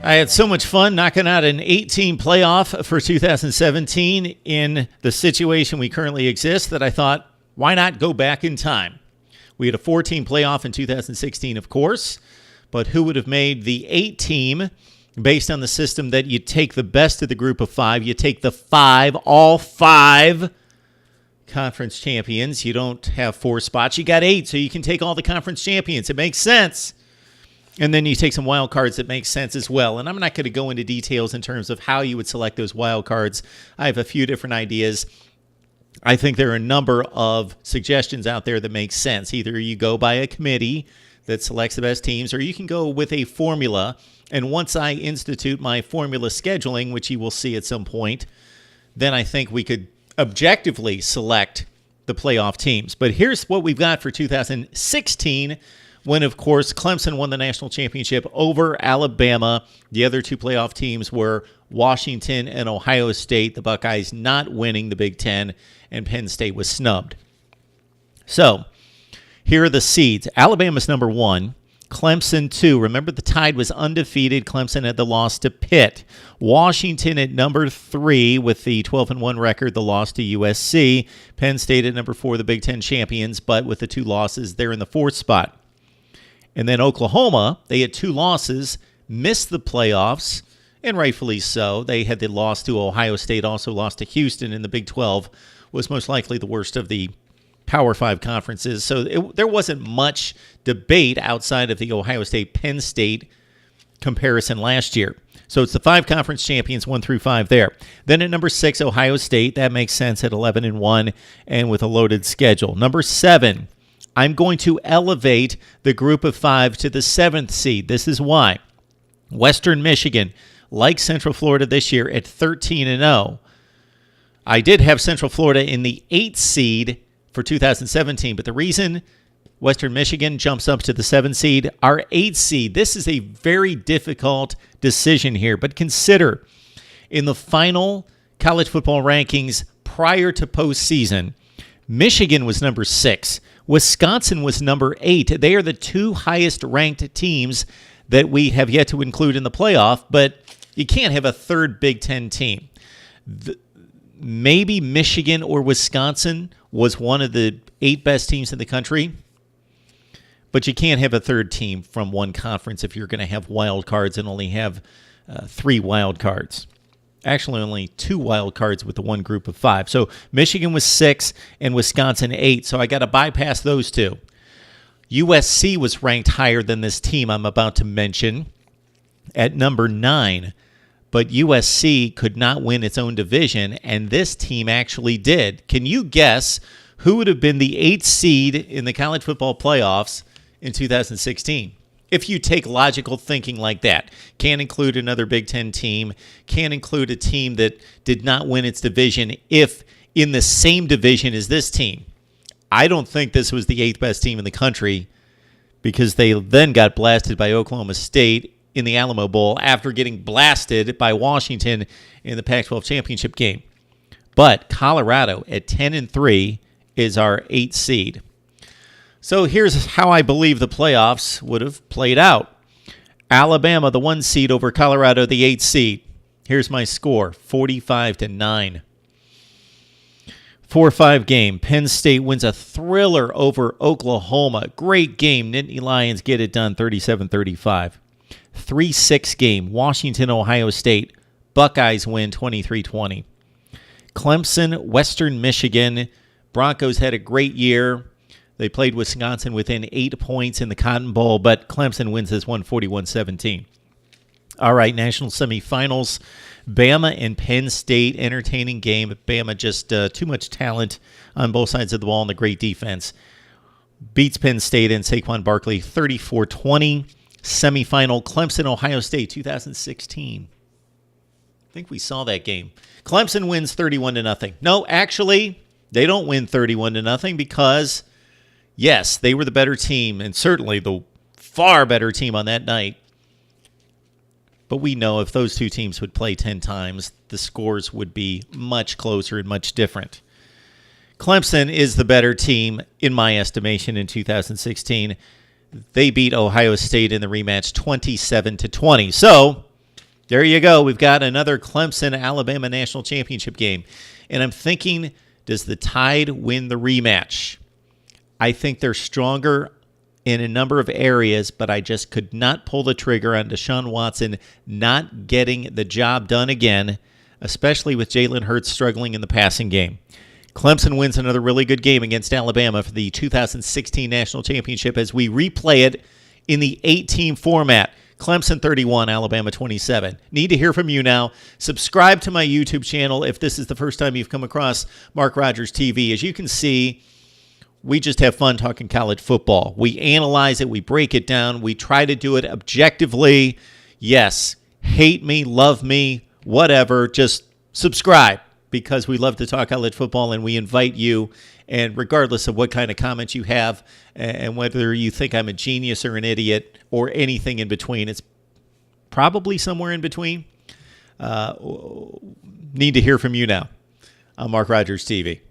I had so much fun knocking out an 8-team playoff for 2017 in the situation we currently exist that I thought, why not go back in time? We had a 4-team playoff in 2016, of course, but who would have made the 8-team based on the system that you take the best of the group of 5, you take the 5, all 5 conference champions. You don't have 4 spots, you got 8, so you can take all the conference champions. It makes sense. And then you take some wild cards that make sense as well. And I'm not going to go into details in terms of how you would select those wild cards. I have a few different ideas. I think there are a number of suggestions out there that make sense. Either you go by a committee that selects the best teams, or you can go with a formula. And once I institute my formula scheduling, which you will see at some point, then I think we could objectively select the playoff teams. But here's what we've got for 2016, when, of course, Clemson won the national championship over Alabama. The other 2 playoff teams were Washington and Ohio State, the Buckeyes not winning the Big Ten, and Penn State was snubbed. So here are the seeds. Alabama's number 1. Clemson 2. Remember, the Tide was undefeated. Clemson had the loss to Pitt. Washington at number 3 with the 12-1 record, the loss to USC. Penn State at number 4, the Big Ten champions, but with the 2 losses, they're in the 4th spot. And then Oklahoma, they had 2 losses, missed the playoffs, and rightfully so. They had the loss to Ohio State, also lost to Houston in the Big 12, was most likely the worst of the Power 5 conferences. So there wasn't much debate outside of the Ohio State-Penn State comparison last year. So it's the 5 conference champions, 1 through 5 there. Then at number 6, Ohio State. That makes sense at 11-1 and with a loaded schedule. Number 7, I'm going to elevate the group of 5 to the 7th seed. This is why. Western Michigan, like Central Florida this year, at 13-0. I did have Central Florida in the 8th seed for 2017, but the reason Western Michigan jumps up to the 7th seed, our 8th seed, this is a very difficult decision here, but consider in the final college football rankings prior to postseason, Michigan was number 6. Wisconsin was number 8. They are the 2 highest ranked teams that we have yet to include in the playoff, but you can't have a 3rd Big Ten team. Maybe Michigan or Wisconsin was one of the 8 best teams in the country, but you can't have a 3rd team from one conference if you're going to have wild cards and only have 3 wild cards. Actually, only 2 wild cards with the one group of 5. So Michigan was 6 and Wisconsin 8. So I got to bypass those 2. USC was ranked higher than this team I'm about to mention at number 9. But USC could not win its own division, and this team actually did. Can you guess who would have been the 8th seed in the college football playoffs in 2016? If you take logical thinking like that, can't include another Big Ten team, can't include a team that did not win its division if in the same division as this team. I don't think this was the 8th best team in the country because they then got blasted by Oklahoma State in the Alamo Bowl after getting blasted by Washington in the Pac-12 championship game. But Colorado at 10-3 is our 8th seed. So here's how I believe the playoffs would have played out. Alabama, the 1 seed over Colorado, the 8th seed. Here's my score, 45-9. 4-5 game. Penn State wins a thriller over Oklahoma. Great game. Nittany Lions get it done, 37-35. 3-6 game. Washington, Ohio State. Buckeyes win 23-20. Clemson, Western Michigan. Broncos had a great year. They played Wisconsin within 8 points in the Cotton Bowl, but Clemson wins this one 41-17. All right, national semifinals. Bama and Penn State, entertaining game. Bama just too much talent on both sides of the ball and the great defense. Beats Penn State and Saquon Barkley 34-20. Semifinal, Clemson, Ohio State, 2016. I think we saw that game. Clemson wins 31-0. No, actually, they don't win 31-0 because, yes, they were the better team and certainly the far better team on that night. But we know if those 2 teams would play 10 times, the scores would be much closer and much different. Clemson is the better team, in my estimation, in 2016. They beat Ohio State in the rematch 27-20. So There you go. We've got another Clemson-Alabama national championship game. And I'm thinking, does the Tide win the rematch? I think they're stronger in a number of areas, but I just could not pull the trigger on Deshaun Watson not getting the job done again, especially with Jalen Hurts struggling in the passing game. Clemson wins another really good game against Alabama for the 2016 national championship as we replay it in the 8-team format. Clemson 31, Alabama 27. Need to hear from you now. Subscribe to my YouTube channel if this is the first time you've come across Mark Rogers TV. As you can see, we just have fun talking college football. We analyze it. We break it down. We try to do it objectively. Yes, hate me, love me, whatever. Just subscribe because we love to talk college football and we invite you. And regardless of what kind of comments you have and whether you think I'm a genius or an idiot or anything in between, it's probably somewhere in between. Need to hear from you now on Mark Rogers TV.